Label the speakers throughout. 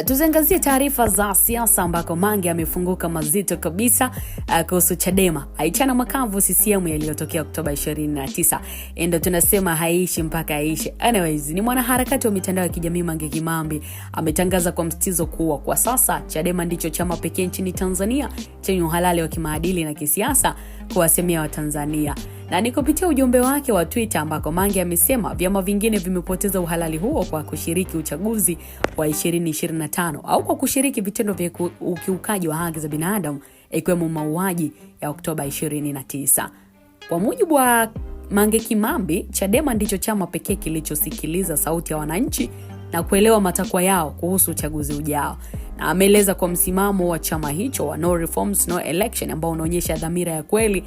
Speaker 1: Tuziangazie taarifa za siasa ambako Mange amefunguka mazito kabisa kuhusu Chadema. Aichana makavu CCM yaliyotokea Oktoba 29. Ndio tunasema haishi mpaka haishi. Anyways, ni mwanaharakati wa mitandao ya kijamii Mange Kimambi ametangaza kwa msitizo kuwa kwa sasa Chadema ndicho chama pekee nchini Tanzania chenye uhalali wa kimaadili na kisiasa kuwasemea wa Tanzania. Na ni kupitia ujumbe wake wa Twitter ambako Mange amesema vyama vingine vimepoteza uhalali huo kwa kushiriki uchaguzi wa 2025 au kwa kushiriki vitendo vya ukiukaji wa haki za binadamu ikiwemo mauaji ya Oktoba 29. Kwa mujibu wa Mange Kimambi, Chadema ndicho chama pekee kilichosikiliza sauti ya wananchi na kuelewa matakwa yao kuhusu uchaguzi ujao. Na ameeleza kwa msimamo wa chama hicho wa no reforms no election ambao unaonyesha dhamira ya kweli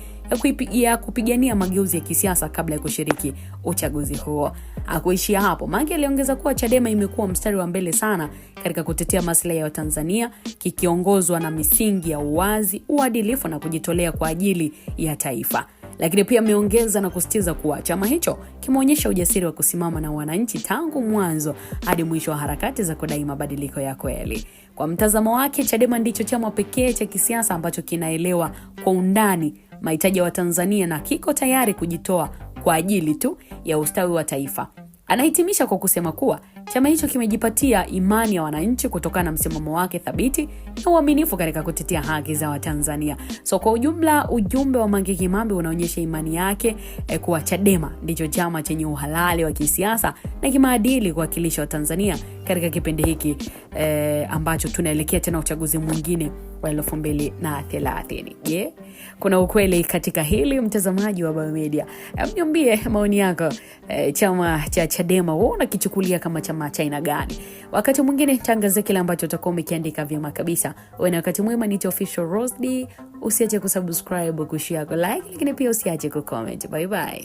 Speaker 1: ya kupigania mageuzi ya kisiasa kabla ya kushiriki uchaguzi huo. Hakuishia hapo, Mange aliongeza kuwa Chadema imekuwa mstari wa mbele sana katika kutetea maslahi ya Tanzania, kikiongozwa na misingi ya uwazi, uadilifu na kujitolea kwa ajili ya taifa. Lakini pia ameongeza na kusisitiza kuwa chama hicho kimeonyesha ujasiri wa kusimama na wananchi tangu mwanzo hadi mwisho wa harakati za kudai mabadiliko ya kweli. Kwa mtazamo wake, Chadema ndicho chama pekee cha kisiasa ambacho kinaelewa kwa undani mahitaji ya Tanzania na kiko tayari kujitoa kwa ajili tu ya ustawi wa taifa. Anahitimisha kwa kusema kuwa chama hicho kimejipatia imani ya wananchi kutokana na msimamo wake thabiti na uaminifu katika kutetea haki za Watanzania. So kwa ujumla, ujumbe wa Mange Kimambi unaonyesha imani yake kuwa Chadema ndicho chama chenye uhalali wa kisiasa na kimaadili kuwakilisha Watanzania katika kipindi hiki ambacho tunaelekea tena uchaguzi mwingine wa 2030. Je, kuna ukweli katika hili, mtazamaji wa Biomedia? Niambie maoni yako. Chama cha Chadema wewe unakichukulia kama chama cha aina gani? Wakati mwingine tangaza kile ambacho utakuwa umekiandika vyema kabisa. Wewe na wakati mwema. Ni Official Rosdy. Usiache kusubscribe, kushare, like, lakini pia usiache kucomment. Bye bye.